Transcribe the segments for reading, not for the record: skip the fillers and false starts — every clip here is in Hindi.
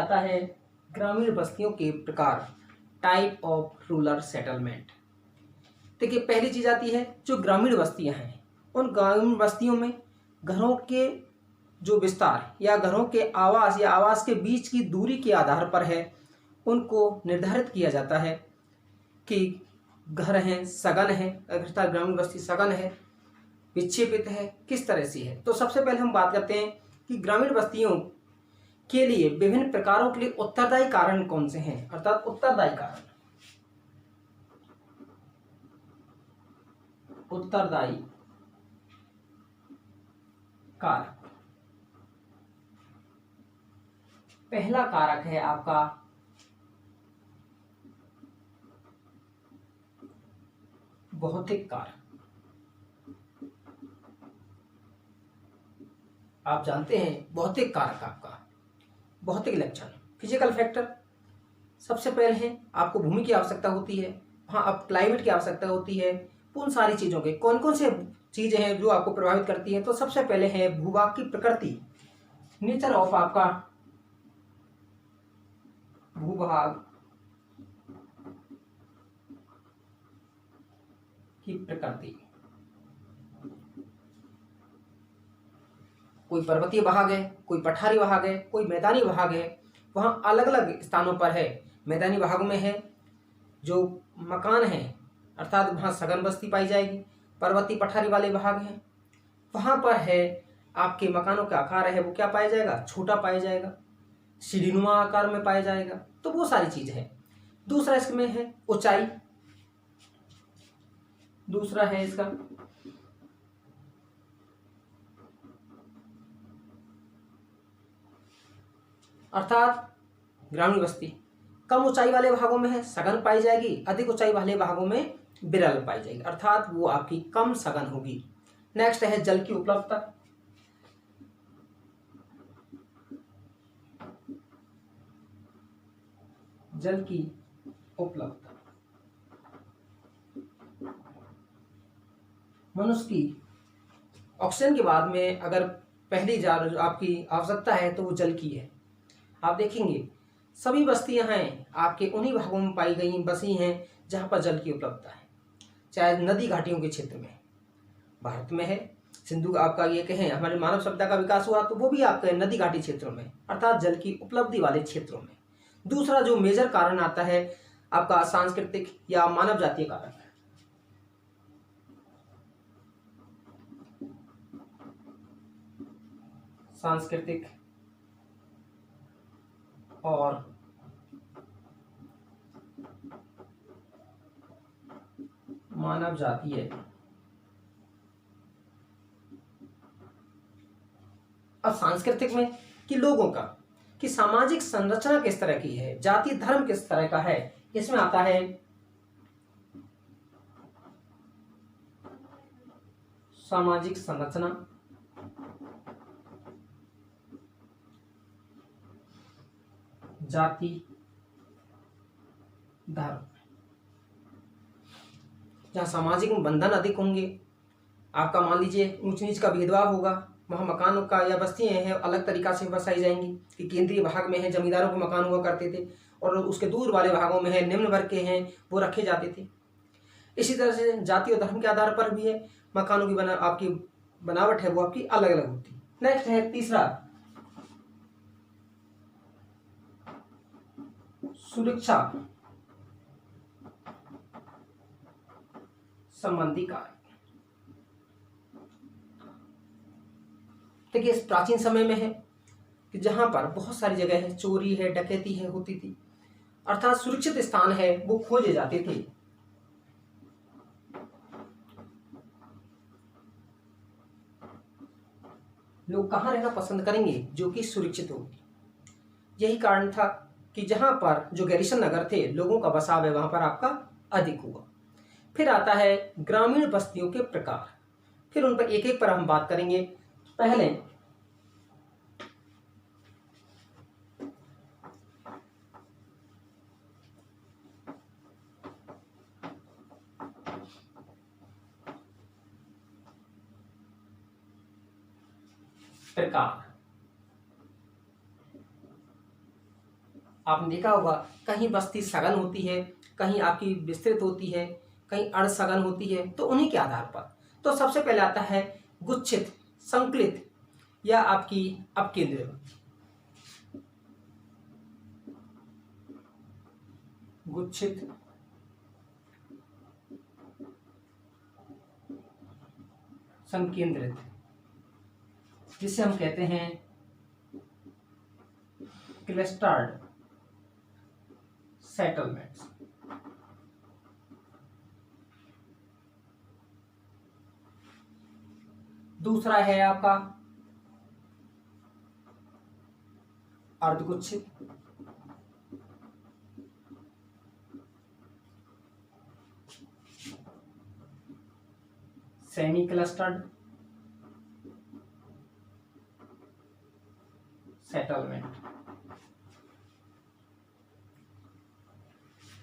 आता है ग्रामीण बस्तियों के प्रकार, टाइप ऑफ रूरल सेटलमेंट। देखिए, पहली चीज आती है जो ग्रामीण बस्तियां हैं, उन ग्रामीण बस्तियों में घरों के जो विस्तार या घरों के आवास या आवास के बीच की दूरी के आधार पर है, उनको निर्धारित किया जाता है कि घर हैं, सघन है, अर्थात ग्रामीण बस्ती सघन है, विक्षेपित है, किस तरह से है। तो सबसे पहले हम बात करते हैं कि ग्रामीण बस्तियों के लिए विभिन्न प्रकारों के लिए उत्तरदायी कारण कौन से हैं, अर्थात उत्तरदायी कारण। उत्तरदायी कारक, पहला कारक है आपका भौतिक कारक। आप जानते हैं भौतिक कारक, आपका भौतिक लक्षण, फिजिकल फैक्टर। सबसे पहले है आपको भूमि की आवश्यकता होती है, वहाँ अब क्लाइमेट की आवश्यकता होती है। उन सारी चीज़ों के कौन कौन से चीज़ें हैं जो आपको प्रभावित करती हैं। तो सबसे पहले है भूभाग की प्रकृति, नेचर ऑफ आपका भूभाग की प्रकृति। कोई पर्वतीय भाग है, कोई पठारी भाग है, कोई मैदानी भाग है, वहाँ अलग अलग स्थानों पर है। मैदानी भाग में है जो मकान है, अर्थात वहाँ सघन बस्ती पाई जाएगी। पर्वतीय पठारी वाले भाग हैं, वहाँ पर है आपके मकानों का आकार है वो क्या पाया जाएगा, छोटा पाया जाएगा, सीढ़ीनुमा आकार में पाया जाएगा। तो वो सारी चीज़ है। दूसरा इसमें है ऊंचाई, दूसरा है इसका अर्थात ग्रामीण बस्ती कम ऊंचाई वाले भागों में है, सघन पाई जाएगी, अधिक ऊंचाई वाले भागों में विरल पाई जाएगी, अर्थात वो आपकी कम सघन होगी। नेक्स्ट है जल की उपलब्धता। जल की उपलब्धता मनुष्य की ऑक्सीजन के बाद में अगर पहली जो आपकी आवश्यकता है तो वो जल की है। आप देखेंगे सभी बस्तियां हैं आपके उन्हीं भागों में पाई गई बसी हैं जहां पर जल की उपलब्धता है, चाहे नदी घाटियों के क्षेत्र में। भारत में है सिंधु, आपका ये कहें हमारे मानव सभ्यता का विकास हुआ तो वो भी आपके नदी घाटी क्षेत्रों में, अर्थात जल की उपलब्धि वाले क्षेत्रों में। दूसरा जो मेजर कारण आता है आपका सांस्कृतिक या मानव जातीय कारक। सांस्कृतिक और मानव जातीय। अब सांस्कृतिक में कि लोगों का कि सामाजिक संरचना किस तरह की है, जाति धर्म किस तरह का है, इसमें आता है सामाजिक संरचना, जाति धर्म। जहाँ सामाजिक बंधन अधिक होंगे, आपका मान लीजिए ऊंच नीच का भेदभाव होगा, वहाँ मकानों का या बस्तियाँ हैं अलग तरीका से बसाई जाएंगी कि केंद्रीय भाग में है जमींदारों के मकान हुआ करते थे और उसके दूर वाले भागों में है निम्न वर्ग के हैं वो रखे जाते थे। इसी तरह से जाति और धर्म के आधार पर भी है मकानों की आपकी बनावट है वो आपकी अलग अलग होती है। नेक्स्ट है तीसरा सुरक्षा संबंधी कारक। देखिए इस प्राचीन समय में है कि जहां पर बहुत सारी जगह है चोरी है डकैती है होती थी, अर्थात सुरक्षित स्थान है वो खोजे जाते थे। लोग कहाँ रहना पसंद करेंगे, जो कि सुरक्षित होगी। यही कारण था कि जहां पर जो गैरिसन नगर थे लोगों का बसाव है वहां पर आपका अधिक हुआ। फिर आता है ग्रामीण बस्तियों के प्रकार, फिर उन पर एक एक पर हम बात करेंगे। पहले प्रकार, आपने देखा होगा कहीं बस्ती सघन होती है, कहीं आपकी विस्तृत होती है, कहीं अर्ध सघन होती है, तो उन्हीं के आधार पर। तो सबसे पहले आता है गुच्छित, संकलित या आपकी अपकेंद्रित। गुच्छित, संकेंद्रित, जिसे हम कहते हैं क्लस्टर्ड सेटलमेंट्स। दूसरा है आपका अर्धगुच्छित, सेमी क्लस्टर्ड सेटलमेंट।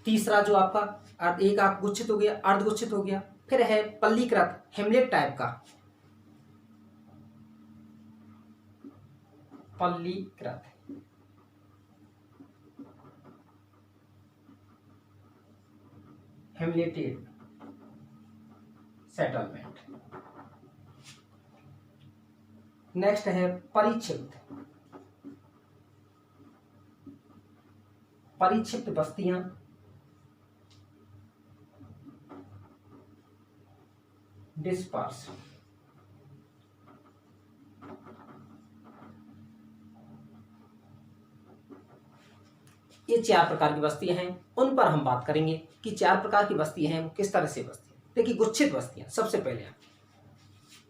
तीसरा जो आपका एक आप गुच्छित हो गया, अर्धगुच्छित हो गया, फिर है पल्लीकृत, हेमलेट टाइप का, पल्लीकृत, हेमलेटेड सेटलमेंट। नेक्स्ट है परिक्षिप्त, परिक्षिप्त बस्तियां, डिस्पर्स। ये 4 प्रकार की बस्तियां हैं, उन पर हम बात करेंगे कि 4 प्रकार की बस्तियां हैं वो किस तरह से बस्ती हैं। देखिए गुच्छित बस्तियां, सबसे पहले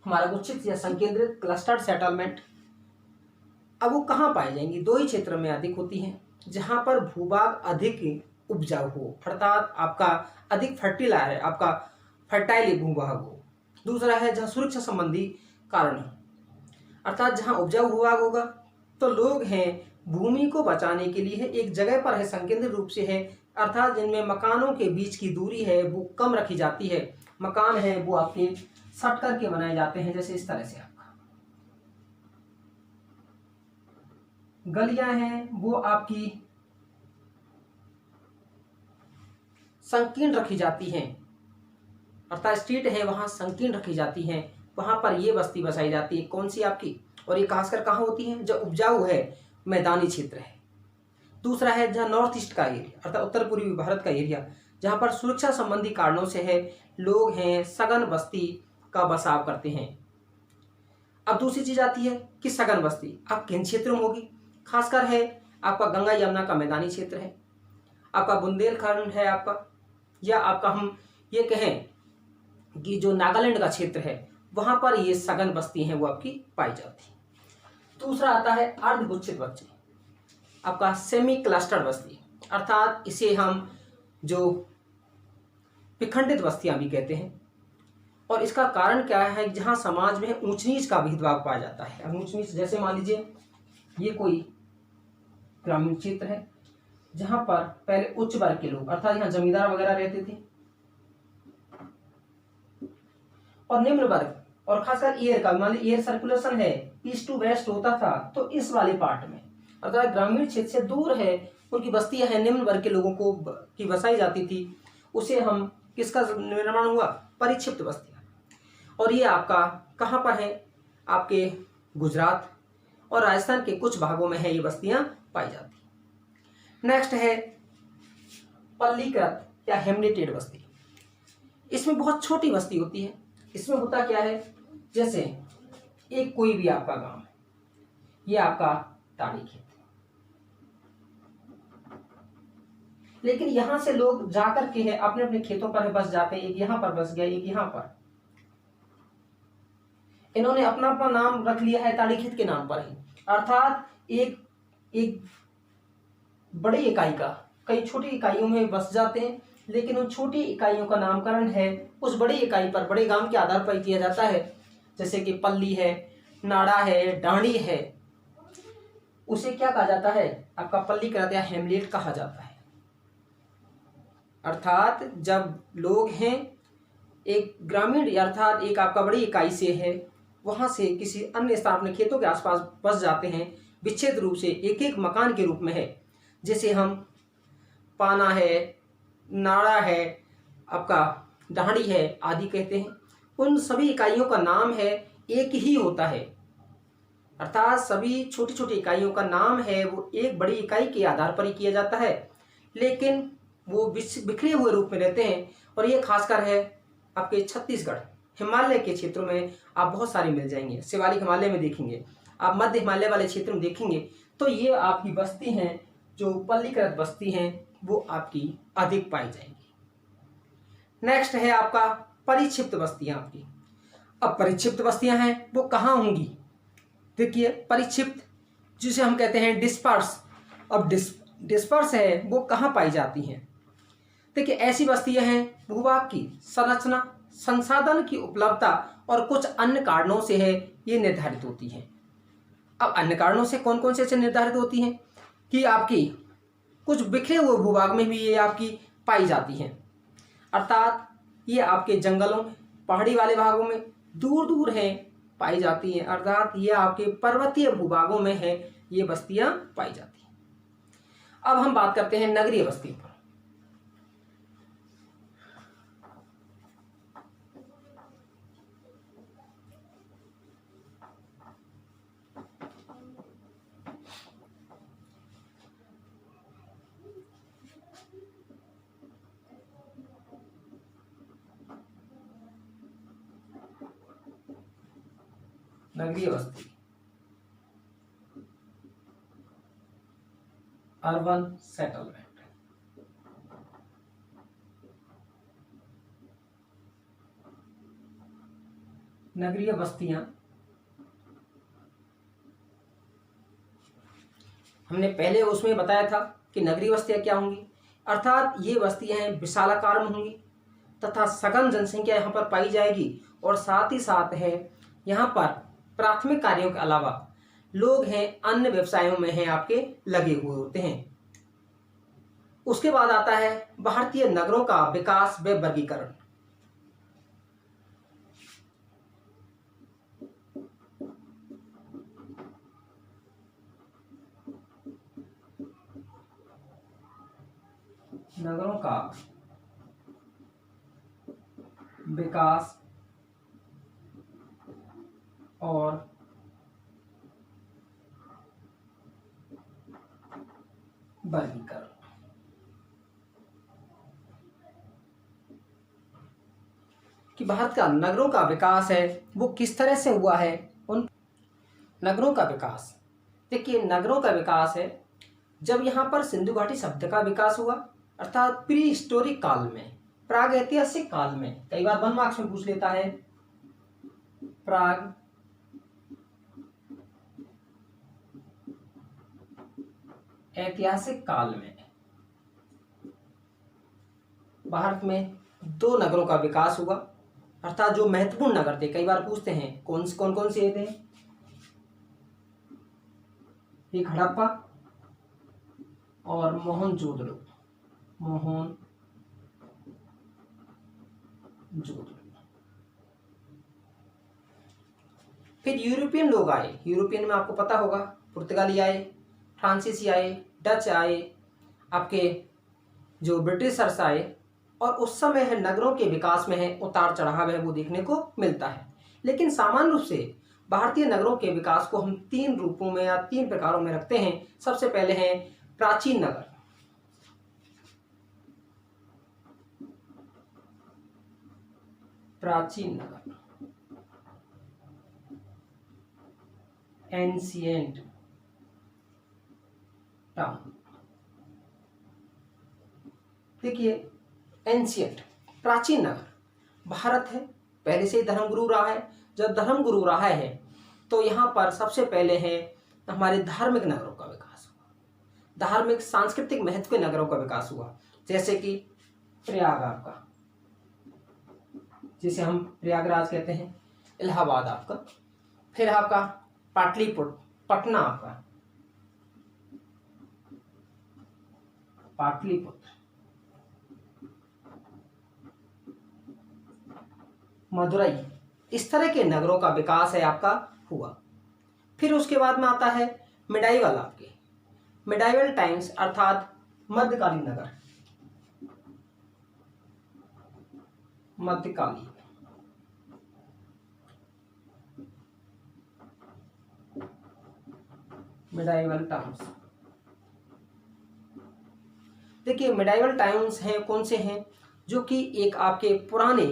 हमारा गुच्छित या संकेंद्रित क्लस्टर्ड सेटलमेंट। अब वो कहाँ पाई जाएंगी? 2 ही क्षेत्र में अधिक होती हैं, जहां पर भूभाग अधिक उपजाऊ हो, अर्थात आपका अधिक फर्टिलायर है, आपका फर्टाइल भूभाग हो। दूसरा है जहाँ सुरक्षा संबंधी कारण हो, अर्थात जहाँ उपजाऊ भूभाग होगा तो लोग हैं भूमि को बचाने के लिए एक जगह पर है, संकेंद्रित रूप से है, अर्थात जिनमें मकानों के बीच की दूरी है वो कम रखी जाती है। मकान है वो आपके सट करके बनाए जाते हैं, जैसे इस तरह से आपका। गलियां हैं वो आपकी संकीर्ण रखी जाती हैं, अर्थात स्ट्रीट है वहां संकीर्ण रखी जाती हैं, वहां पर ये बस्ती बसाई जाती है। कौन सी आपकी? और ये खासकर कहाँ होती है? जो उपजाऊ है, मैदानी क्षेत्र है। दूसरा है जहाँ नॉर्थ ईस्ट का एरिया, अर्थात उत्तर पूर्वी भारत का एरिया, जहाँ पर सुरक्षा संबंधी कारणों से है लोग हैं सघन बस्ती का बसाव करते हैं। अब दूसरी चीज आती है कि सघन बस्ती अब किन क्षेत्रों में होगी? खासकर है आपका गंगा यमुना का मैदानी क्षेत्र है, आपका बुंदेलखंड है आपका, या आपका हम ये कहें कि जो नागालैंड का क्षेत्र है वहां पर ये सघन बस्ती हैं वो आपकी पाई जाती है। दूसरा आता है अर्धगुच्छित बस्ती, आपका सेमी क्लस्टर्ड बस्ती, अर्थात इसे हम जो विखंडित बस्तियां भी कहते हैं। और इसका कारण क्या है? जहां समाज में ऊंच नीच का भेदभाव पाया जाता है। अब ऊंच नीच जैसे मान लीजिए ये कोई ग्रामीण क्षेत्र है जहां पर पहले उच्च वर्ग के लोग, अर्थात यहाँ जमींदार वगैरह रहते थे, और निम्न वर्ग, और खासकर एयर का, मान लीजिए एयर सर्कुलेशन है ईस्ट टू वेस्ट होता था, तो इस वाले पार्ट में अर्थात ग्रामीण क्षेत्र से दूर है उनकी बस्तियां हैं, निम्न वर्ग के लोगों को की बसाई जाती थी, उसे हम किसका निर्माण हुआ? परिक्षिप्त बस्तियां। और ये आपका कहाँ पर है? आपके गुजरात और राजस्थान के कुछ भागों में है ये बस्तियां पाई जाती। नेक्स्ट है पल्लीकृत या हेमलेटेड बस्ती। इसमें बहुत छोटी बस्ती होती है। इसमें होता क्या है, जैसे एक कोई भी आपका गांव, ये आपका ताड़ी खेत, लेकिन यहां से लोग जाकर के है अपने अपने खेतों पर बस जाते हैं। एक यहां पर बस गया, एक यहां पर, इन्होंने अपना अपना नाम रख लिया है ताड़ी खेत के नाम पर ही, अर्थात एक एक बड़ी इकाई का कई छोटी इकाइयों में बस जाते हैं, लेकिन उन छोटी इकाइयों का नामकरण है उस बड़ी इकाई पर, बड़े गांव के आधार पर किया जाता है। जैसे कि पल्ली है, नाड़ा है, डांडी है, उसे क्या कहा जाता है? आपका पल्लीकृत या हेमलेट कहा जाता है। अर्थात जब लोग हैं एक ग्रामीण, अर्थात एक आपका बड़ी इकाई से है, वहां से किसी अन्य स्थान अपने खेतों के आसपास बस जाते हैं, विच्छेद रूप से एक एक मकान के रूप में है, जैसे हम पाना है, नाड़ा है, आपका डांडी है आदि कहते हैं। उन सभी इकाइयों का नाम है एक ही होता है, अर्थात सभी छोटी छोटी इकाइयों का नाम है वो एक बड़ी इकाई के आधार पर ही किया जाता है, लेकिन वो बिखरे हुए रूप में रहते हैं। और ये खासकर है आपके छत्तीसगढ़ हिमालय के क्षेत्रों में आप बहुत सारे मिल जाएंगे। शिवालिक हिमालय में देखेंगे, आप मध्य हिमालय वाले क्षेत्र में देखेंगे, तो ये आपकी बस्ती हैं जो पल्लीकृत बस्ती हैं वो आपकी अधिक पाई जाएंगी। नेक्स्ट है आपका परिक्षिप्त बस्तियां आपकी। अब परिक्षिप्त बस्तियां हैं वो कहाँ होंगी? देखिए परिक्षिप्त जिसे हम कहते हैं डिस्पर्स। अब डिस्पर्स है वो कहाँ पाई जाती हैं? देखिए ऐसी बस्तियां हैं भूभाग की संरचना, संसाधन की उपलब्धता और कुछ अन्य कारणों से है ये निर्धारित होती हैं। अब अन्य कारणों से कौन कौन से निर्धारित होती हैं कि आपकी कुछ बिखरे हुए भूभाग में भी ये आपकी पाई जाती हैं, अर्थात ये आपके जंगलों में, पहाड़ी वाले भागों में दूर दूर हैं पाई जाती हैं, अर्थात ये आपके पर्वतीय भूभागों में है ये बस्तियां पाई जाती हैं। अब हम बात करते हैं नगरीय बस्तियों पर। नगरीय बस्ती, अर्बन सेटलमेंट। नगरीय बस्तियां हमने पहले उसमें बताया था कि नगरीय बस्तियां क्या होंगी, अर्थात ये बस्तियां हैं विशालाकार में होंगी तथा सघन जनसंख्या यहाँ पर पाई जाएगी, और साथ ही साथ है यहाँ पर प्राथमिक कार्यों के अलावा लोग हैं अन्य व्यवसायों में हैं आपके लगे हुए होते हैं। उसके बाद आता है भारतीय नगरों का विकास व वर्गीकरण। नगरों का विकास और वर्गीकरण। कि भारत का नगरों का विकास है वो किस तरह से हुआ है। उन नगरों का विकास, देखिए नगरों का विकास है जब यहाँ पर सिंधु घाटी सभ्यता का विकास हुआ, अर्थात प्री हिस्टोरिक काल में, प्राग ऐतिहासिक काल में। कई बार 1 मार्क्स में पूछ लेता है प्राग ऐतिहासिक काल में भारत में 2 नगरों का विकास हुआ, अर्थात जो महत्वपूर्ण नगर थे। कई बार पूछते हैं कौन कौन से थे, एक हड़प्पा और मोहनजोदड़ो। फिर यूरोपियन लोग आए, यूरोपियन में आपको पता होगा पुर्तगाली आए, फ्रांसीसी आए, डच आए, आपके जो ब्रिटिशर्स आए, और उस समय है नगरों के विकास में है उतार चढ़ाव है वो देखने को मिलता है। लेकिन सामान्य रूप से भारतीय नगरों के विकास को हम 3 रूपों में या 3 प्रकारों में रखते हैं। सबसे पहले हैं प्राचीन नगर, एंशिएंट टाउन। देखिए एंशिएंट प्राचीन नगर भारत है, पहले से ही धर्मगुरु रहा है। जब धर्मगुरु रहा है तो यहाँ पर सबसे पहले है हमारे धार्मिक नगरों का विकास हुआ, धार्मिक सांस्कृतिक महत्व के नगरों का विकास हुआ, जैसे कि प्रयाग आपका, जिसे हम प्रयागराज कहते हैं, इलाहाबाद आपका, फिर आपका पाटलिपुत्र, पटना आपका पाटलिपुत्र, मदुरई, इस तरह के नगरों का विकास है आपका हुआ। फिर उसके बाद में आता है मिडाईवल आपके। मिडाइवल टाइम्स अर्थात मध्यकालीन नगर, मध्यकालीन मिडाइवल टाइम्स। देखिए मिडाइवल टाइम्स हैं कौन से हैं, जो कि एक आपके पुराने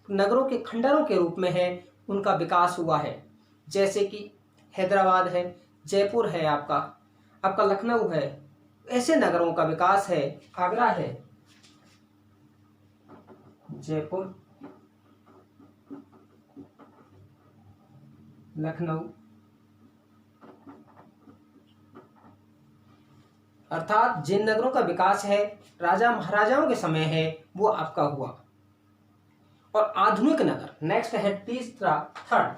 नगरों के खंडरों के रूप में है, उनका विकास हुआ है। जैसे कि हैदराबाद है, जयपुर है, आपका लखनऊ है, ऐसे नगरों का विकास है। आगरा है, जयपुर, लखनऊ, अर्थात जिन नगरों का विकास है राजा महाराजाओं के समय है वो आपका हुआ। और आधुनिक नगर नेक्स्ट है तीसरा, थर्ड,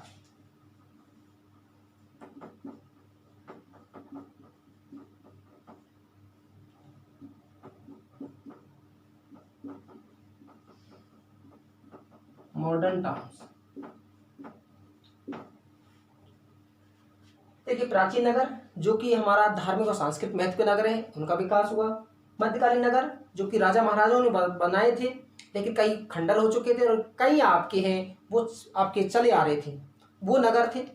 मॉडर्न टाउन्स। देखिए प्राचीन नगर जो कि हमारा धार्मिक और सांस्कृतिक महत्व के नगर है, उनका विकास हुआ। मध्यकालीन नगर जो कि राजा महाराजाओं ने बनाए थे, लेकिन कई खंडर हो चुके थे और कई आपके हैं वो आपके चले आ रहे थे, वो नगर थे।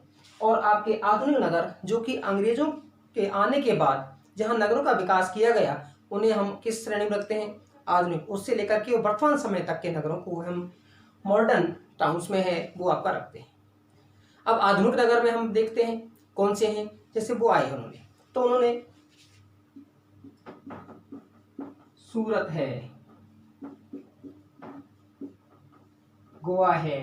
और आपके आधुनिक नगर जो कि अंग्रेजों के आने के बाद जहाँ नगरों का विकास किया गया, उन्हें हम किस श्रेणी में रखते हैं, आधुनिक। उससे लेकर के वर्तमान समय तक के नगरों को हम मॉडर्न टाउन्स में है वो आपका रखते हैं। अब आधुनिक नगर में हम देखते हैं कौन से हैं, जैसे वो आए उन्होंने, तो उन्होंने सूरत है, गोवा है,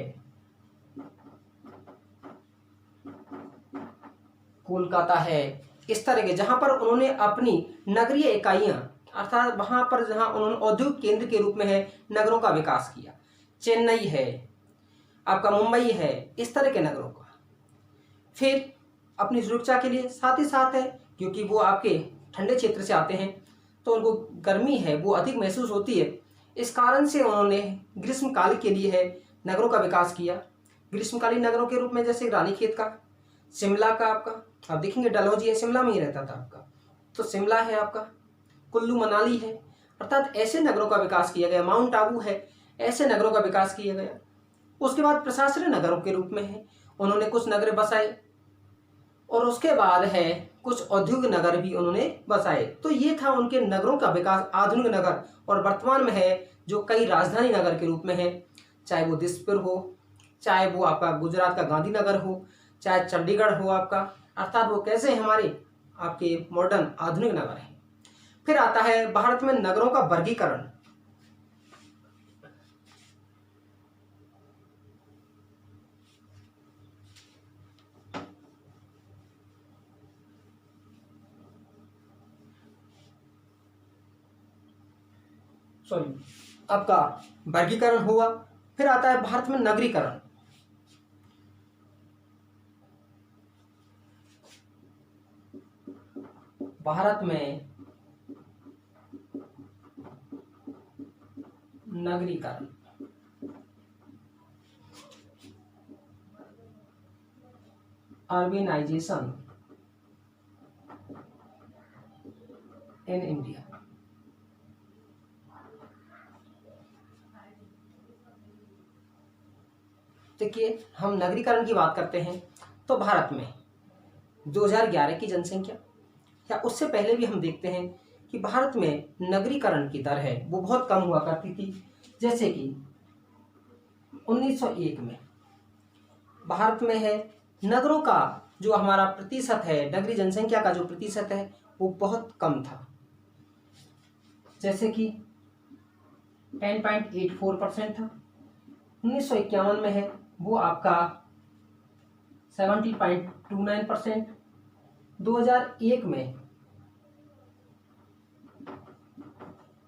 कोलकाता है, इस तरह के जहां पर उन्होंने अपनी नगरीय इकाइयां अर्थात वहां पर जहां उन्होंने औद्योगिक केंद्र के रूप में है नगरों का विकास किया। चेन्नई है, आपका मुंबई है, इस तरह के नगरों का। फिर अपनी सुरक्षा के लिए साथ ही साथ है, क्योंकि वो आपके ठंडे क्षेत्र से आते हैं तो उनको गर्मी है वो अधिक महसूस होती है, इस कारण से उन्होंने ग्रीष्मकाल के लिए है नगरों का विकास किया। ग्रीष्मकालीन नगरों के रूप में जैसे रानीखेत का, शिमला का, आपका आप देखेंगे डलहौजी है, शिमला में ही रहता था आपका, तो शिमला है, आपका कुल्लू मनाली है, अर्थात ऐसे नगरों का विकास किया गया। माउंट आबू है, ऐसे नगरों का विकास किया गया। उसके बाद प्रशासनिक नगरों के रूप में है उन्होंने कुछ नगर बसाए, और उसके बाद है कुछ औद्योगिक नगर भी उन्होंने बसाए। तो ये था उनके नगरों का विकास, आधुनिक नगर। और वर्तमान में है जो कई राजधानी नगर के रूप में है, चाहे वो दिसपुर हो, चाहे वो आपका गुजरात का गांधीनगर हो, चाहे चंडीगढ़ हो आपका, अर्थात वो कैसे हमारे आपके मॉडर्न आधुनिक नगर हैं। फिर आता है भारत में नगरों का वर्गीकरण। सॉरी, आपका वर्गीकरण हुआ। फिर आता है भारत में नगरीकरण। भारत में नगरीकरण, अर्बनाइजेशन इन इंडिया। देखिए हम नगरीकरण की बात करते हैं तो भारत में 2011 की जनसंख्या या उससे पहले भी हम देखते हैं कि भारत में नगरीकरण की दर है वो बहुत कम हुआ करती थी। जैसे कि 1901 में भारत में है नगरों का जो हमारा प्रतिशत है, नगरीय जनसंख्या का जो प्रतिशत है वो बहुत कम था। जैसे कि 10.84% था। 1951 में है वो आपका 70.29%। 2001 में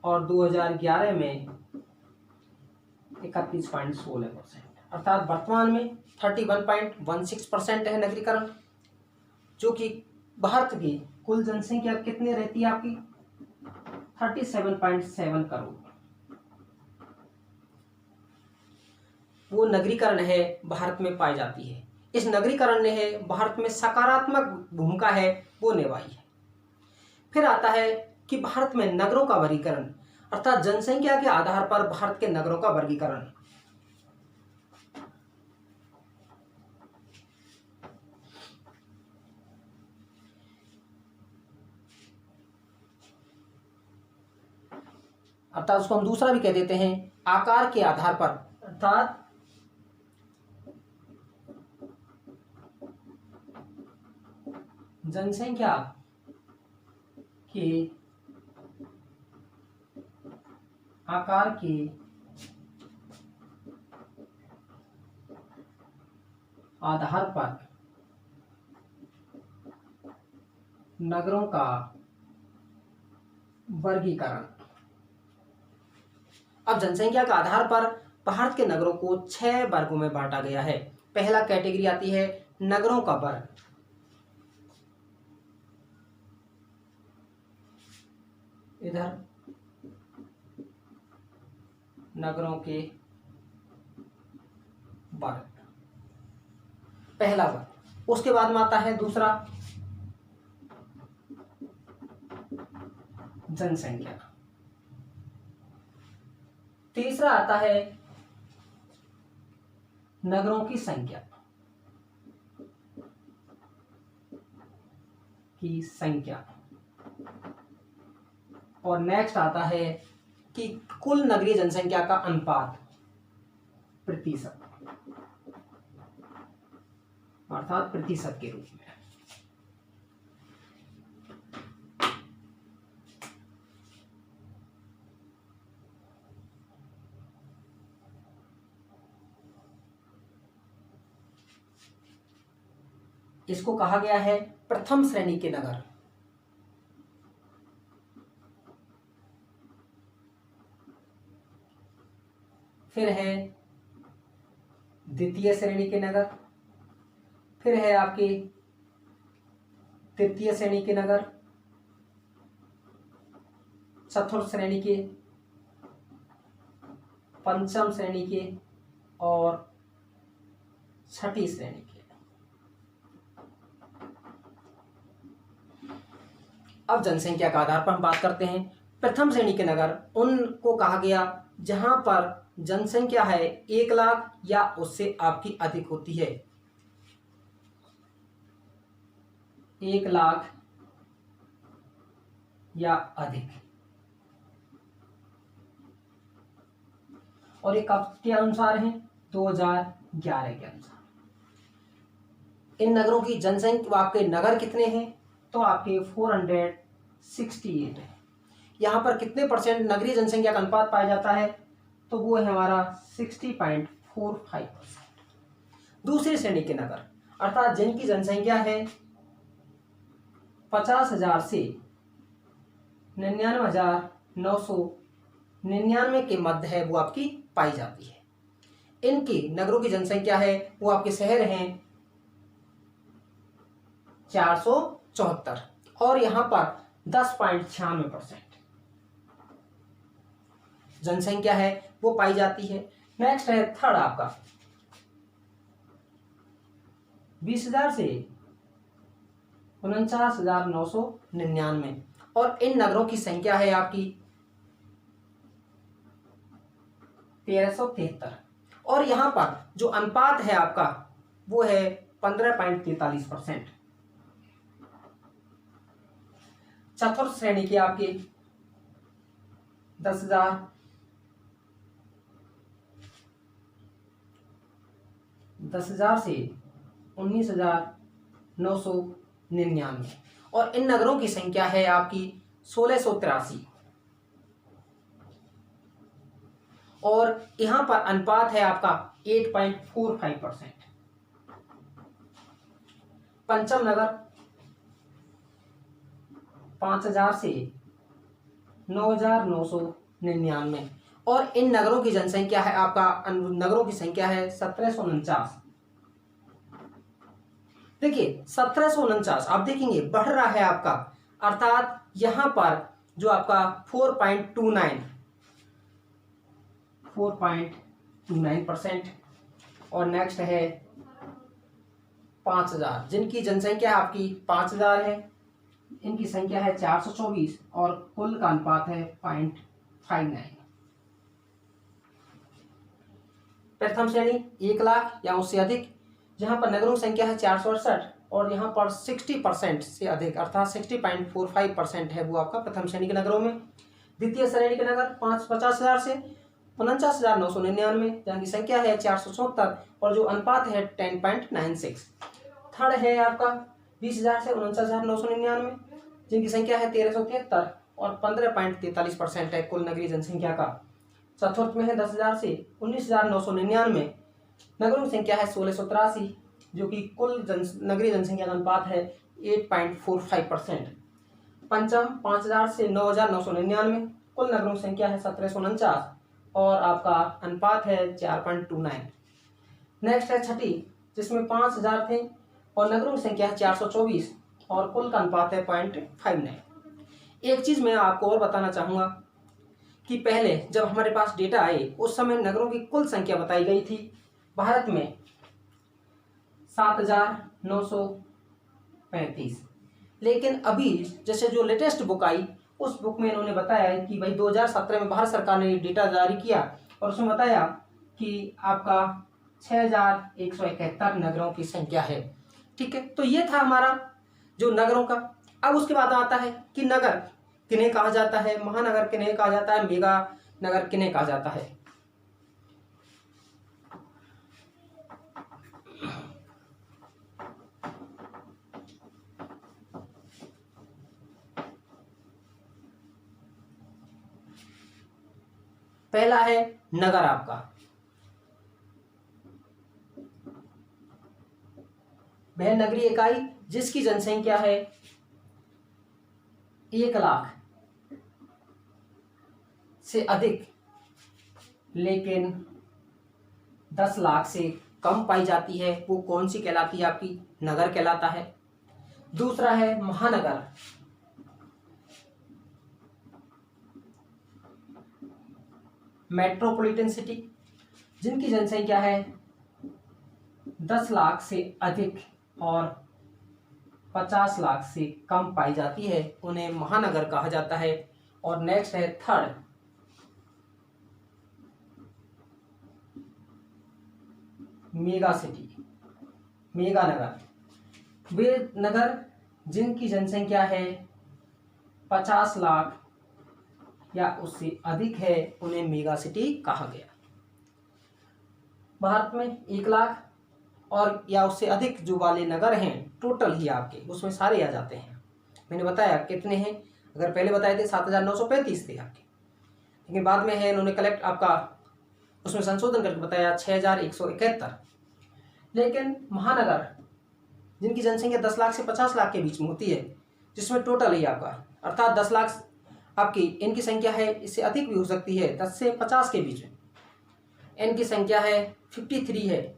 और 2011 में 31.16%, अर्थात वर्तमान में 31.16% है नगरीकरण, जो कि भारत की कुल जनसंख्या कितनी रहती है आपकी 37.7 करोड़। वो नगरीकरण है भारत में पाई जाती है। इस नगरीकरण ने है भारत में सकारात्मक भूमिका है वो निभाई है। फिर आता है कि भारत में नगरों का वर्गीकरण, अर्थात जनसंख्या के आधार पर भारत के नगरों का वर्गीकरण। अर्थात उसको हम दूसरा भी कह देते हैं आकार के आधार पर, अर्थात जनसंख्या के आकार के आधार पर नगरों का वर्गीकरण। अब जनसंख्या के आधार पर भारत के नगरों को 6 वर्गों में बांटा गया है। पहला कैटेगरी आती है नगरों का वर्ग। इधर नगरों के वर्ग, पहला वर्ग। उसके बाद में आता है दूसरा जनसंख्या। तीसरा आता है नगरों की संख्या और नेक्स्ट आता है कि कुल नगरीय जनसंख्या का अनुपात, प्रतिशत, अर्थात प्रतिशत के रूप में। इसको कहा गया है प्रथम श्रेणी के नगर। फिर है द्वितीय श्रेणी के नगर, फिर है आपके तृतीय श्रेणी के नगर, चतुर्थ श्रेणी के, पंचम श्रेणी के और छठी श्रेणी के। अब जनसंख्या के आधार पर हम बात करते हैं। प्रथम श्रेणी के नगर उनको कहा गया जहां पर जनसंख्या है 1 लाख या उससे आपकी अधिक होती है। 1 लाख या अधिक। और ये कब के अनुसार है? 2011 के अनुसार। इन नगरों की जनसंख्या, आपके नगर कितने हैं? तो आपके 468 है। यहाँ पर कितने परसेंट नगरीय जनसंख्या का अनुपात पाया जाता है? तो वो है हमारा 60.45%। दूसरी श्रेणी के नगर, अर्थात जिनकी जनसंख्या है 50,000 से 99,999 के मध्य है, वो आपकी पाई जाती है। इनकी नगरों की जनसंख्या है वो आपके शहर हैं 474 और यहाँ पर 10.96% जनसंख्या है वो पाई जाती है। नेक्स्ट है थर्ड आपका 20,000 से 49,999 और इन नगरों की संख्या है आपकी 1373 और यहाँ पर जो अनुपात है आपका वो है 15.43%। चतुर्थ श्रेणी के आपके 10,000 से 19,999 और इन नगरों की संख्या है आपकी 1683 और यहां पर अनुपात है आपका 8.45%। पंचम नगर 5,000 से 9,999 और इन नगरों की जनसंख्या है आपका, नगरों की संख्या है 1749। देखिए 1749 आप देखेंगे बढ़ रहा है आपका, अर्थात यहां पर जो आपका 4.29% और नेक्स्ट है 5,000 जिनकी जनसंख्या आपकी 5,000 है इनकी संख्या है 424 और कुल का अनुपात है 0.59। प्रथम श्रेणी 1 लाख या उससे अधिक, जहां पर नगरों की संख्या है 468 और यहाँ पर 60% से अधिक अर्थात 60.45% है वो आपका प्रथम श्रेणी के नगरों में। द्वितीय श्रेणी के नगर 50,000 से 49,999, जहाँ की संख्या है 474 और जो अनुपात है 10.96। थर्ड है आपका 20,000 से 49,999, जिनकी संख्या है 1373 और 15.43% है कुल नगरीय जनसंख्या का। चतुर्थ में है 10,000 से 19,999, नगरों की संख्या है 1683, जो कि कुल नगरीय जनसंख्या का अनुपात है 8.45%। पंचम 5,000 से 9,999, कुल नगरों की संख्या है 1749 और आपका अनुपात है 4.29। नेक्स्ट है छठी, जिसमें 5,000 थे और नगरों की संख्या है 424 और कुल का अनुपात है 0.59। एक चीज़ मैं आपको और बताना चाहूँगा कि पहले जब हमारे पास डेटा आए उस समय नगरों की कुल संख्या बताई गई थी भारत में 7,935, लेकिन अभी जैसे जो लेटेस्ट बुक आई उस बुक में इन्होंने बताया कि भाई 2017 में भारत सरकार ने डेटा जारी किया और उसमें बताया कि आपका 6,171 नगरों की संख्या है। ठीक है, तो ये था हमारा जो नगरों का। अब उसके बाद आता है कि नगर किन्हें कहा जाता है, महानगर किन्हें कहा जाता है, मेगा नगर किन्हें कहा जाता है। पहला है नगर आपका वह नगरीय इकाई जिसकी जनसंख्या है 1 लाख से अधिक लेकिन 10 लाख से कम पाई जाती है, वो कौन सी कहलाती है, आपकी नगर कहलाता है। दूसरा है महानगर, मेट्रोपॉलिटन सिटी, जिनकी जनसंख्या है 10 लाख से अधिक और 50 लाख से कम पाई जाती है, उन्हें महानगर कहा जाता है। और नेक्स्ट है थर्ड मेगा सिटी, मेगा नगर, वे नगर जिनकी जनसंख्या है 50 लाख या उससे अधिक है, उन्हें मेगा सिटी कहा गया। भारत में 1 लाख और या उससे अधिक जो वाले नगर हैं टोटल ही आपके, उसमें सारे आ जाते हैं। मैंने बताया कितने हैं, अगर पहले बताए थे 7,935 थे आपके, लेकिन बाद में है इन्होंने कलेक्ट आपका उसमें संशोधन करके बताया 6,171। लेकिन महानगर जिनकी जनसंख्या 10 लाख से 50 लाख के बीच में होती है, जिसमें टोटल ही आपका अर्थात 10 लाख आपकी इनकी संख्या है, इससे अधिक भी हो सकती है 10 से 50 के बीच में, इनकी संख्या है 53 है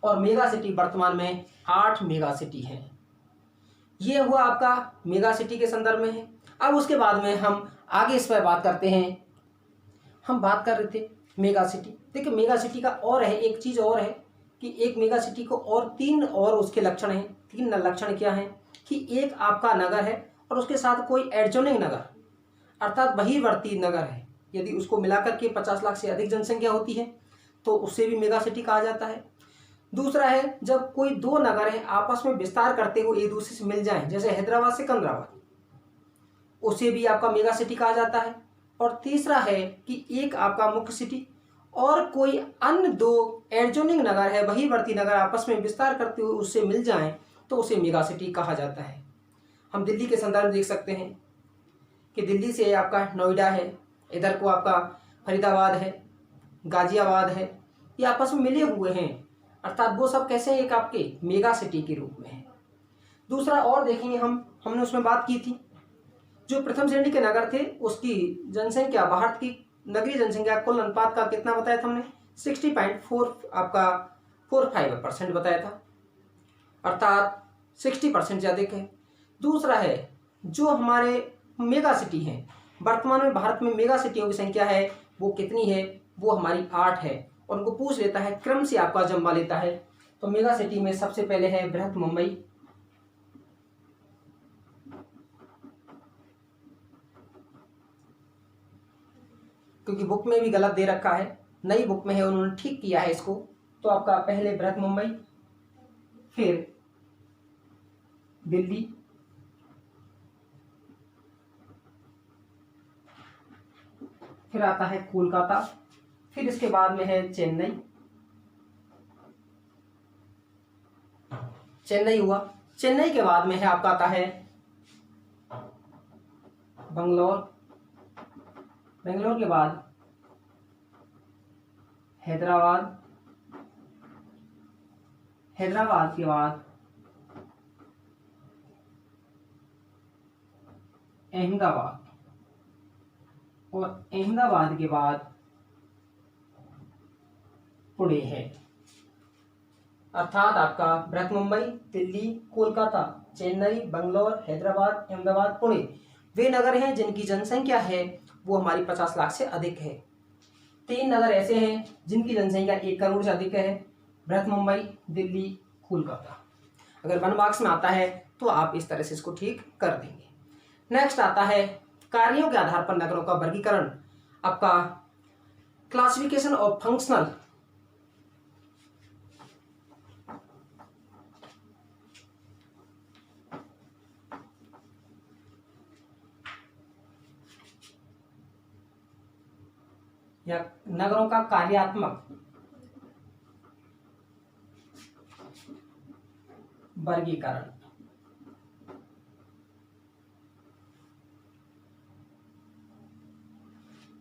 और मेगा सिटी वर्तमान में 8 मेगा सिटी है। ये हुआ आपका मेगा सिटी के संदर्भ में है। अब उसके बाद में हम आगे इस पर बात करते हैं। हम बात कर रहे थे मेगा सिटी। देखिए मेगा सिटी का और है एक चीज़ और है कि एक मेगा सिटी को और 3 और उसके लक्षण हैं। 3 लक्षण क्या हैं कि एक आपका नगर है और उसके साथ कोई एडजॉइनिंग नगर अर्थात बहिर्वर्ती नगर है, यदि उसको मिलाकर के 50 लाख से अधिक जनसंख्या होती है तो उससे भी मेगा सिटी कहा जाता है। दूसरा है जब कोई 2 नगर हैं आपस में विस्तार करते हुए एक दूसरे से मिल जाएं, जैसे हैदराबाद से सिकंदराबाद, उसे भी आपका मेगा सिटी कहा जाता है। और तीसरा है कि एक आपका मुख्य सिटी और कोई अन्य 2 एडजॉइनिंग नगर है, बहिर्वर्ती नगर आपस में विस्तार करते हुए उससे मिल जाएं तो उसे मेगा सिटी कहा जाता है। हम दिल्ली के संदर्भ में देख सकते हैं कि दिल्ली से आपका नोएडा है, इधर को आपका फरीदाबाद है, गाजियाबाद है, ये आपस में मिले हुए हैं, अर्थात वो सब कैसे एक आपके मेगा सिटी के रूप में है। दूसरा और देखेंगे हमने उसमें बात की थी जो प्रथम श्रेणी के नगर थे उसकी जनसंख्या, भारत की नगरीय जनसंख्या कुल अनुपात का कितना बताया था हमने 60.4 आपका 45% बताया था, अर्थात 60% से अधिक है। दूसरा है जो हमारे मेगा सिटी हैं, वर्तमान में भारत में मेगा सिटियों की संख्या है वो कितनी है, वो हमारी 8 है। और उनको पूछ लेता है क्रम से आपका जम्मा लेता है, तो मेगा सिटी में सबसे पहले है बृहत मुंबई, क्योंकि बुक में भी गलत दे रखा है, नई बुक में है, उन्होंने ठीक किया है इसको। तो आपका पहले बृहत मुंबई, फिर दिल्ली, फिर आता है कोलकाता, फिर इसके बाद में है चेन्नई। चेन्नई हुआ। चेन्नई के बाद में है आपका आता है बंगलोर। बेंगलोर के बाद हैदराबाद। हैदराबाद के बाद अहमदाबाद, और अहमदाबाद के बाद पुणे है। अर्थात आपका बृहत मुंबई, दिल्ली, कोलकाता, चेन्नई, बंगलोर, हैदराबाद, अहमदाबाद, पुणे वे नगर हैं जिनकी जनसंख्या है वो हमारी 50 लाख से अधिक है। 3 नगर ऐसे हैं जिनकी जनसंख्या 1 करोड़ से अधिक है, बृहत मुंबई, दिल्ली, कोलकाता। अगर 1 मार्क्स में आता है तो आप इस तरह से इसको ठीक कर देंगे। नेक्स्ट आता है कार्यों के आधार पर नगरों का वर्गीकरण। आपका क्लासिफिकेशन ऑफ फंक्शनल या नगरों का कार्यात्मक वर्गीकरण।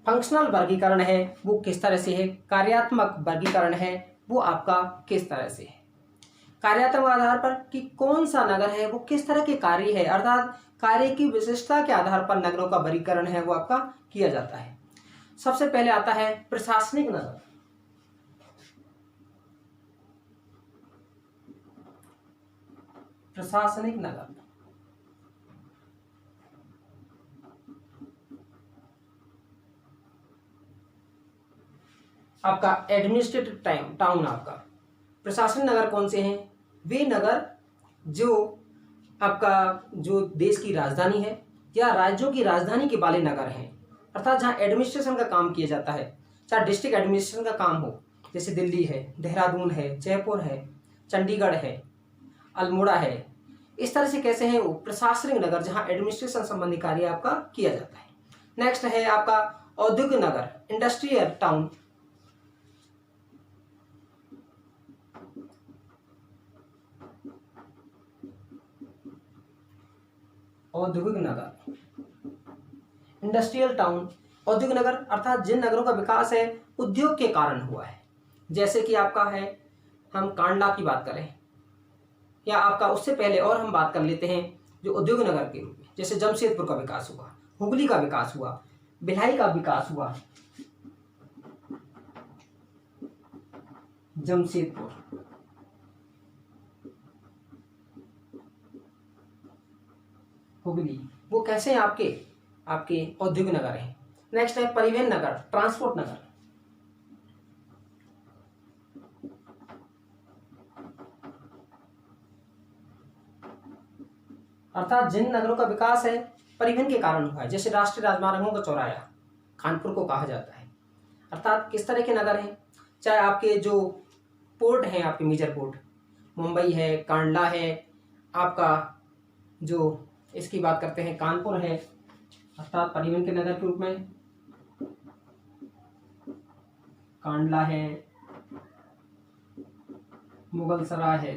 फंक्शनल वर्गीकरण है वो किस तरह से है, कार्यात्मक वर्गीकरण है वो आपका किस तरह से है। कार्यात्मक आधार पर कि कौन सा नगर है वो किस तरह के कार्य है, अर्थात कार्य की विशिष्टता के आधार पर नगरों का वर्गीकरण है वो आपका किया जाता है। सबसे पहले आता है प्रशासनिक नगर। प्रशासनिक नगर आपका एडमिनिस्ट्रेटिव टाउन। आपका प्रशासनिक नगर कौन से हैं, वे नगर जो आपका जो देश की राजधानी है या राज्यों की राजधानी के वाले नगर हैं, अर्थात जहाँ एडमिनिस्ट्रेशन का काम किया जाता है, चाहे डिस्ट्रिक्ट एडमिनिस्ट्रेशन का काम हो, जैसे दिल्ली है, देहरादून है, जयपुर है, चंडीगढ़ है, अल्मोड़ा है। इस तरह से कैसे हैं वो प्रशासनिक नगर जहाँ एडमिनिस्ट्रेशन संबंधी कार्य आपका किया जाता है। नेक्स्ट है आपका औद्योगिक नगर, इंडस्ट्रियल टाउन। औद्योगिक नगर, इंडस्ट्रियल टाउन, औद्योगिक नगर अर्थात जिन नगरों का विकास है उद्योग के कारण हुआ है। जैसे कि आपका है, हम कांडला की बात करें या आपका उससे पहले और हम बात कर लेते हैं जो औद्योगिक नगर के रूप में, जैसे जमशेदपुर का विकास हुआ, हुगली का विकास हुआ, भिलाई का विकास हुआ, जमशेदपुर, हुगली, वो कैसे हैं आपके आपके औद्योगिक नगर हैं। नेक्स्ट है परिवहन नगर, ट्रांसपोर्ट नगर। अर्थात जिन नगरों का विकास है परिवहन के कारण हुआ है, जैसे राष्ट्रीय राजमार्गों का चौराया कानपुर को कहा जाता है। अर्थात किस तरह के नगर हैं, चाहे आपके जो पोर्ट हैं, आपके मेजर पोर्ट मुंबई है, कांडला है, आपका जो इसकी बात करते हैं कानपुर है, अर्थात परिवहन के नगर के रूप में कांडला है, मुगलसराय है,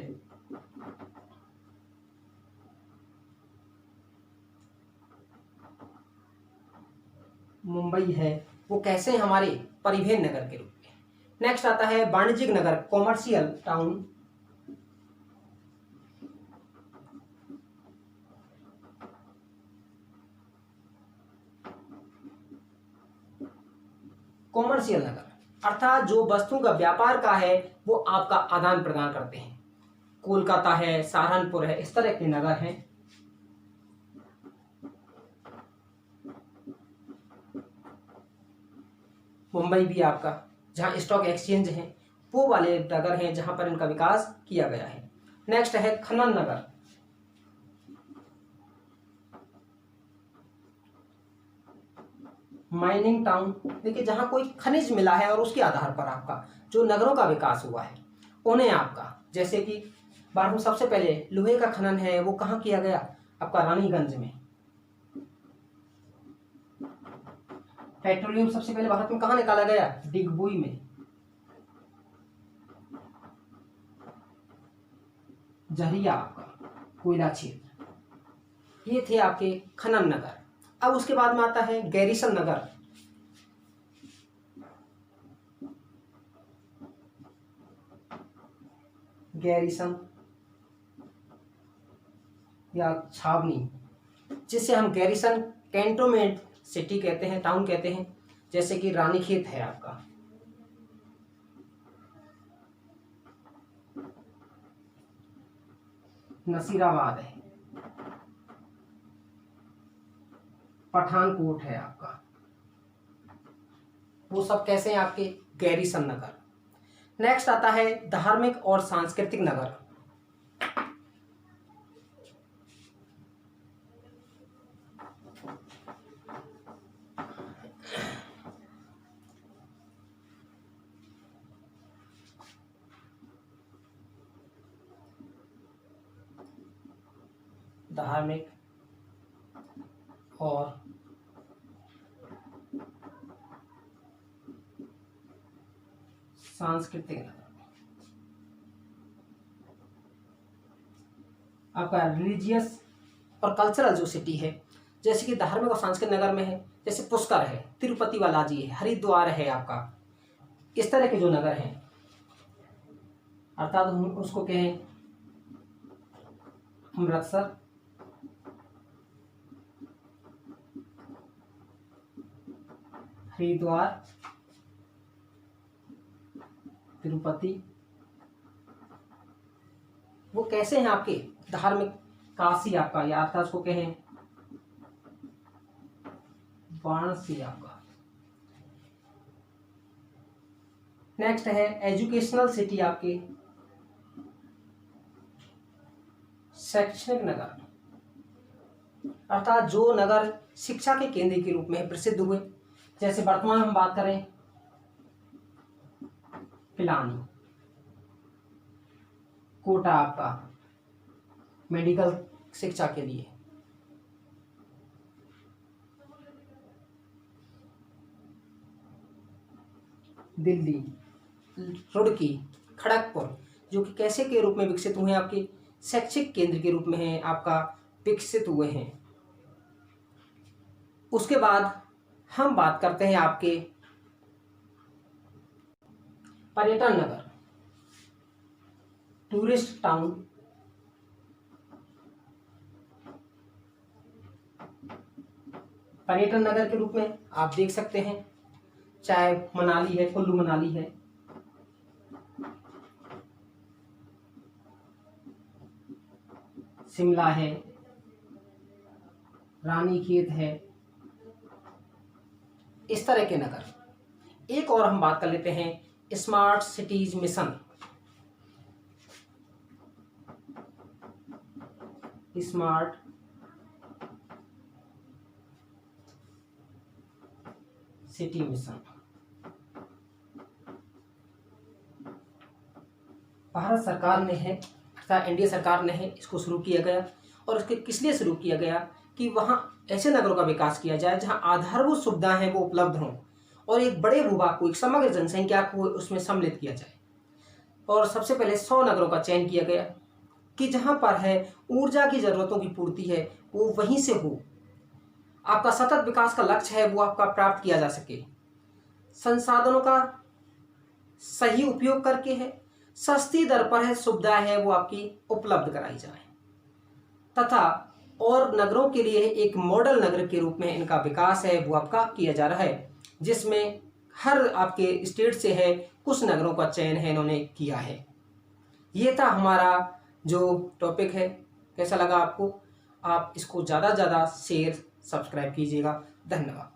मुंबई है, वो कैसे हैं हमारे परिवहन नगर के रूप में। नेक्स्ट आता है वाणिज्यिक नगर, कॉमर्शियल टाउन। कॉमर्शियल नगर अर्थात जो वस्तुओं का व्यापार का है वो आपका आदान प्रदान करते हैं। कोलकाता है, सहारनपुर है, इस तरह के नगर हैं। मुंबई भी आपका जहां स्टॉक एक्सचेंज है वो वाले नगर हैं जहां पर इनका विकास किया गया है। नेक्स्ट है खनन नगर। माइनिंग टाउन, देखिए जहाँ कोई खनिज मिला है और उसके आधार पर आपका जो नगरों का विकास हुआ है उन्हें आपका, जैसे कि भारत में सबसे पहले लोहे का खनन है वो कहाँ किया गया, आपका रानीगंज में। पेट्रोलियम सबसे पहले भारत में कहाँ निकाला गया, डिगबोई में। जहरिया आपका कोयला क्षेत्र, ये थे आपके खनन नगर। अब उसके बाद में आता है गैरीसन नगर। गैरीसन या छावनी, जिसे हम गैरीसन कैंटोनमेंट सिटी कहते हैं, टाउन कहते हैं, जैसे कि रानीखेत है आपका। नसीराबाद है, पठानकोट है आपका। वो सब कैसे हैं आपके गैरीसन नगर। नेक्स्ट आता है धार्मिक और सांस्कृतिक नगर। धार्मिक और सांस्कृतिक नगर, आपका रिलीजियस और कल्चरल जो सिटी है, जैसे कि धार्मिक और सांस्कृतिक नगर में है, जैसे पुष्कर है, तिरुपति बालाजी है, हरिद्वार है आपका। इस तरह के जो नगर हैं, अर्थात हम उसको कहें अमृतसर, हरिद्वार, तिरुपति, वो कैसे हैं आपके धार्मिक। काशी आपका, या अर्थात उसको कहें वाराणसी आपका। नेक्स्ट है एजुकेशनल सिटी आपके शैक्षणिक नगर, अर्थात जो नगर शिक्षा के केंद्र के रूप में प्रसिद्ध हुए। जैसे वर्तमान में हम बात करें पिलानी, कोटा आपका मेडिकल शिक्षा के लिए, दिल्ली, रुड़की, खड़गपुर, जो कि कैसे के रूप में विकसित हुए हैं, आपके शैक्षिक केंद्र के रूप में हैं, आपका विकसित हुए हैं। उसके बाद हम बात करते हैं आपके पर्यटन नगर, टूरिस्ट टाउन। पर्यटन नगर के रूप में आप देख सकते हैं, चाहे मनाली है, कुल्लू मनाली है, शिमला है, रानीखेत है, इस तरह के नगर। एक और हम बात कर लेते हैं smart cities mission. Smart city mission, Bharat सरकार ने है, अर्थात एनडीए सरकार ने है, इसको शुरू किया गया। और इसके किस लिए शुरू किया गया कि वहाँ ऐसे नगरों का विकास किया जाए जहाँ आधारभूत सुविधाएं हैं वो उपलब्ध हों, और एक बड़े भूभाग को, एक समग्र जनसंख्या को उसमें सम्मिलित किया जाए। और सबसे पहले 100 नगरों का चयन किया गया कि जहाँ पर है ऊर्जा की ज़रूरतों की पूर्ति है वो वहीं से हो, आपका सतत विकास का लक्ष्य है वो आपका प्राप्त किया जा सके, संसाधनों का सही उपयोग करके है, सस्ती दर पर है सुविधाएं है वो आपकी उपलब्ध कराई जाए, तथा और नगरों के लिए एक मॉडल नगर के रूप में इनका विकास है वो आपका किया जा रहा है, जिसमें हर आपके स्टेट से है कुछ नगरों का चयन है इन्होंने किया है। ये था हमारा जो टॉपिक है। कैसा लगा आपको? आप इसको ज़्यादा से ज़्यादा शेयर सब्सक्राइब कीजिएगा। धन्यवाद।